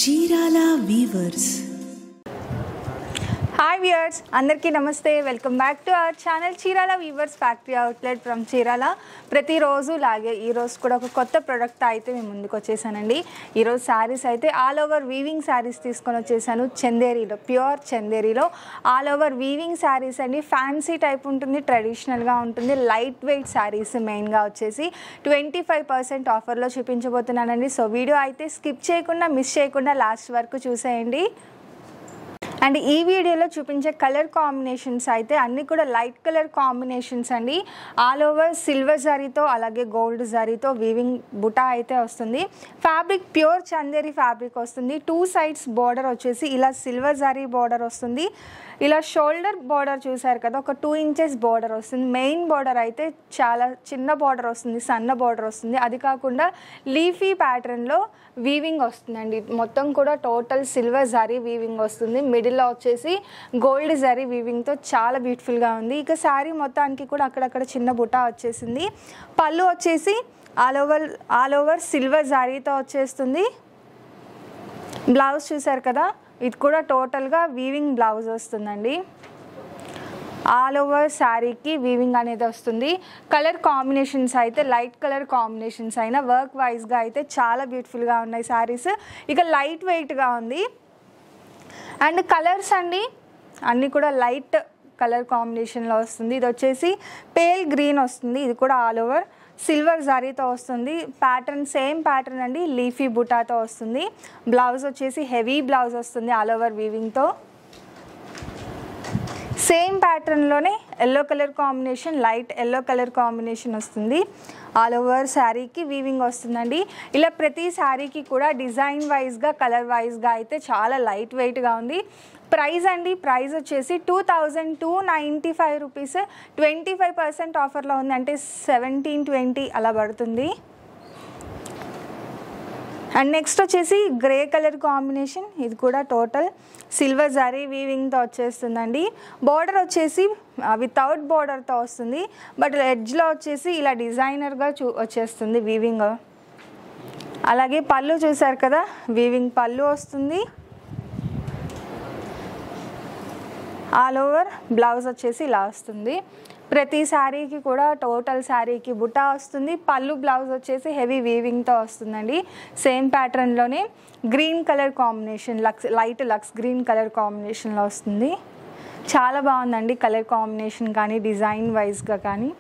Chirala weavers. Hi viewers, అందరికీ నమస్తే. Welcome back to our channel Chirala weavers factory outlet from Chirala. ప్రతిరోజు లాగే ఈరోజు కూడా ఒక కొత్త ప్రోడక్ట్ అయితే మేము ముందుకు వచ్చేసానండి. ఈరోజు శారీస్ అయితే ఆల్ ఓవర్ వీవింగ్ శారీస్ తీసుకొని వచ్చేసాను. చందేరీలో, ప్యూర్ చందేరీలో ఆల్ ఓవర్ వీవింగ్ శారీస్ అండి. ఫ్యాన్సీ టైప్ ఉంటుంది, ట్రెడిషనల్గా ఉంటుంది. లైట్ వెయిట్ శారీస్ మెయిన్గా వచ్చేసి 25% ఆఫర్లో చూపించబోతున్నానండి. సో వీడియో అయితే స్కిప్ చేయకుండా, మిస్ చేయకుండా లాస్ట్ వరకు చూసేయండి. అండ్ ఈ వీడియోలో చూపించే కలర్ కాంబినేషన్స్ అయితే అన్నీ కూడా లైట్ కలర్ కాంబినేషన్స్ అండి. ఆల్ ఓవర్ సిల్వర్ జరీతో అలాగే గోల్డ్ జరీతో వీవింగ్ బుటా అయితే వస్తుంది. ఫ్యాబ్రిక్ ప్యూర్ చందేరి ఫ్యాబ్రిక్ వస్తుంది. 2 సైడ్స్ బార్డర్ వచ్చేసి ఇలా సిల్వర్ జరీ బార్డర్ వస్తుంది. ఇలా షోల్డర్ బార్డర్ చూసారు కదా, ఒక 2 ఇంచెస్ బార్డర్ వస్తుంది. మెయిన్ బార్డర్ అయితే చాలా చిన్న బార్డర్ వస్తుంది, సన్న బార్డర్ వస్తుంది. అది కాకుండా లీఫీ ప్యాటర్న్లో వీవింగ్ వస్తుందండి. మొత్తం కూడా టోటల్ సిల్వర్ జరీ వీవింగ్ వస్తుంది. మిడిల్లో వచ్చేసి గోల్డ్ జరీ వీవింగ్తో చాలా బ్యూటిఫుల్గా ఉంది. ఇక శారీ మొత్తానికి కూడా అక్కడక్కడ చిన్న బుటా వచ్చేసింది. పళ్ళు వచ్చేసి ఆల్ ఓవర్ సిల్వర్ జరీతో వచ్చేస్తుంది. బ్లౌజ్ చూసారు కదా, ఇది కూడా టోటల్గా వీవింగ్ బ్లౌజ్ వస్తుందండి. ఆల్ ఓవర్ శారీకి వీవింగ్ అనేది వస్తుంది. కలర్ కాంబినేషన్స్ అయితే లైట్ కలర్ కాంబినేషన్స్ అయినా వర్క్ వైజ్గా అయితే చాలా బ్యూటిఫుల్గా ఉన్నాయి శారీస్. ఇక లైట్ వెయిట్గా ఉంది. అండ్ కలర్స్ అండి అన్నీ కూడా లైట్ కలర్ కాంబినేషన్లో వస్తుంది. ఇది వచ్చేసి పేల్ గ్రీన్ వస్తుంది. ఇది కూడా ఆల్ ఓవర్ సిల్వర్ జరీతో వస్తుంది. ప్యాటర్న్ సేమ్ ప్యాటర్న్ అండి, లీఫీ బుటాతో వస్తుంది. బ్లౌజ్ వచ్చేసి హెవీ బ్లౌజ్ వస్తుంది ఆల్ ఓవర్ వీవింగ్తో. సేమ్ ప్యాటర్న్లోనే yellow colour combination, light yellow colour combination వస్తుంది. ఆల్ ఓవర్ శారీకి వీవింగ్ వస్తుందండి. ఇలా ప్రతి శారీకి కూడా డిజైన్ వైజ్గా, కలర్ వైజ్గా అయితే చాలా లైట్ వెయిట్గా ఉంది. ప్రైస్ అండి, ప్రైస్ వచ్చేసి 2295 రూపీస్. 25% ఆఫర్లో ఉంది, అంటే 1720 అలా పడుతుంది. అండ్ నెక్స్ట్ వచ్చేసి గ్రే కలర్ కాంబినేషన్. ఇది కూడా టోటల్ సిల్వర్ జరీ వీవింగ్తో వచ్చేస్తుందండి. బార్డర్ వచ్చేసి వితౌట్ బార్డర్తో వస్తుంది, బట్ ఎడ్జ్లో వచ్చేసి ఇలా డిజైనర్గా వచ్చేస్తుంది వీవింగ్. అలాగే పళ్ళు చూసారు కదా, వీవింగ్ పళ్ళు వస్తుంది. ఆల్ ఓవర్ బ్లౌజ్ వచ్చేసి ఇలా వస్తుంది. ప్రతి శారీకి కూడా టోటల్ శారీకి బుటా వస్తుంది. పళ్ళు బ్లౌజ్ వచ్చేసి హెవీ వీవింగ్తో వస్తుందండి. సేమ్ ప్యాటర్న్లోనే green colour combination, light lux green colour కాంబినేషన్లో వస్తుంది. చాలా బాగుందండి కలర్ కాంబినేషన్ కానీ, డిజైన్ వైజ్గా కానీ.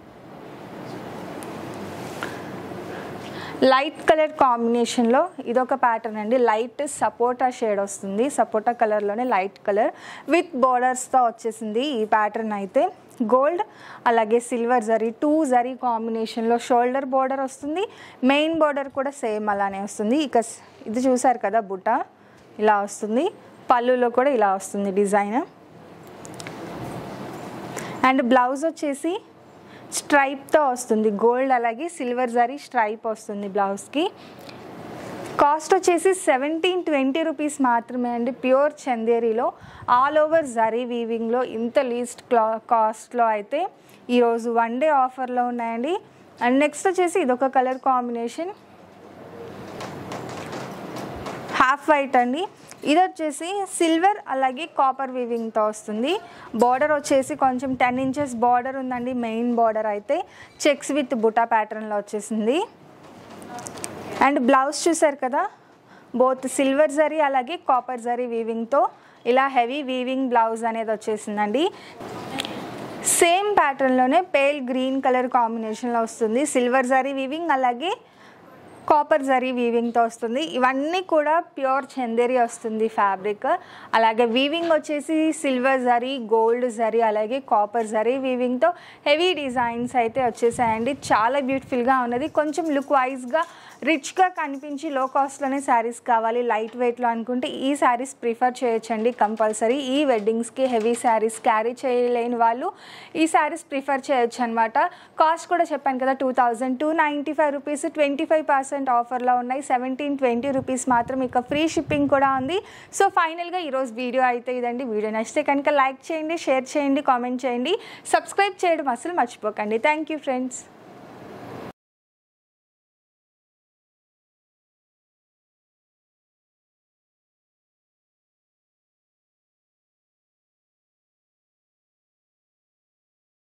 లైట్ కలర్ కాంబినేషన్లో ఇదొక ప్యాటర్న్ అండి. లైట్ సపోటా షేడ్ వస్తుంది. సపోటా కలర్లోనే లైట్ కలర్ విత్ బోర్డర్స్తో వచ్చేసింది ఈ ప్యాటర్న్ అయితే. గోల్డ్ అలాగే సిల్వర్ జరీ, 2 జరీ కాంబినేషన్లో షోల్డర్ బార్డర్ వస్తుంది. మెయిన్ బార్డర్ కూడా సేమ్ అలానే వస్తుంది. ఇక ఇది చూసారు కదా, బుట్ట ఇలా వస్తుంది. పళ్ళులో కూడా ఇలా వస్తుంది డిజైన్. అండ్ బ్లౌజ్ వచ్చేసి స్ట్రైప్తో వస్తుంది. గోల్డ్ అలాగే సిల్వర్ జరీ స్ట్రైప్ వస్తుంది బ్లౌజ్కి. కాస్ట్ వచ్చేసి 1720 రూపీస్ మాత్రమే అండి. ప్యూర్ చందేరీలో ఆల్ ఓవర్ జరీ వీవింగ్లో ఇంత లీస్ట్ కాస్ట్లో అయితే ఈరోజు 1 డే ఆఫర్లో ఉన్నాయండి. అండ్ నెక్స్ట్ వచ్చేసి ఇదొక కలర్ కాంబినేషన్, హాఫ్ వైట్ అండి. ఇది వచ్చేసి సిల్వర్ అలాగే కాపర్ వీవింగ్తో వస్తుంది. బార్డర్ వచ్చేసి కొంచెం 10 ఇంచెస్ బార్డర్ ఉందండి. మెయిన్ బార్డర్ అయితే చెక్స్ విత్ బుటా ప్యాటర్న్లో వచ్చేసింది. అండ్ బ్లౌజ్ చూసారు కదా, బోత్ సిల్వర్ జరీ అలాగే కాపర్ జరీ వీవింగ్తో ఇలా హెవీ వీవింగ్ బ్లౌజ్ అనేది వచ్చేసిందండి. సేమ్ ప్యాటర్న్లోనే పేల్ గ్రీన్ కలర్ కాంబినేషన్లో వస్తుంది. సిల్వర్ జరీ వీవింగ్ అలాగే కాపర్ జరీ వీవింగ్తో వస్తుంది. ఇవన్నీ కూడా ప్యూర్ చందేరి వస్తుంది ఫ్యాబ్రిక్. అలాగే వీవింగ్ వచ్చేసి సిల్వర్ జరీ, గోల్డ్ జరీ అలాగే కాపర్ జరీ వీవింగ్తో హెవీ డిజైన్స్ అయితే వచ్చేసాయండి. చాలా బ్యూటిఫుల్గా ఉన్నది. కొంచెం లుక్ వైజ్గా రిచ్గా కనిపించి లో కాస్ట్లోనే శారీస్ కావాలి, లైట్ వెయిట్లో అనుకుంటే ఈ శారీస్ ప్రిఫర్ చేయొచ్చండి కంపల్సరీ. ఈ వెడ్డింగ్స్కి హెవీ శారీస్ క్యారీ చేయలేని వాళ్ళు ఈ శారీస్ ప్రిఫర్ చేయొచ్చు అనమాట. కాస్ట్ కూడా చెప్పాను కదా, 2295 రూపీస్. 25% ఆఫర్లో ఉన్నాయి. 1720 రూపీస్ మాత్రం. ఇక ఫ్రీ షిప్పింగ్ కూడా ఉంది. సో ఫైనల్గా ఈరోజు వీడియో అయితే ఇదండి. వీడియో నచ్చితే కనుక లైక్ చేయండి, షేర్ చేయండి, కామెంట్ చేయండి, సబ్స్క్రైబ్ చేయడం అసలు మర్చిపోకండి. Thank you friends.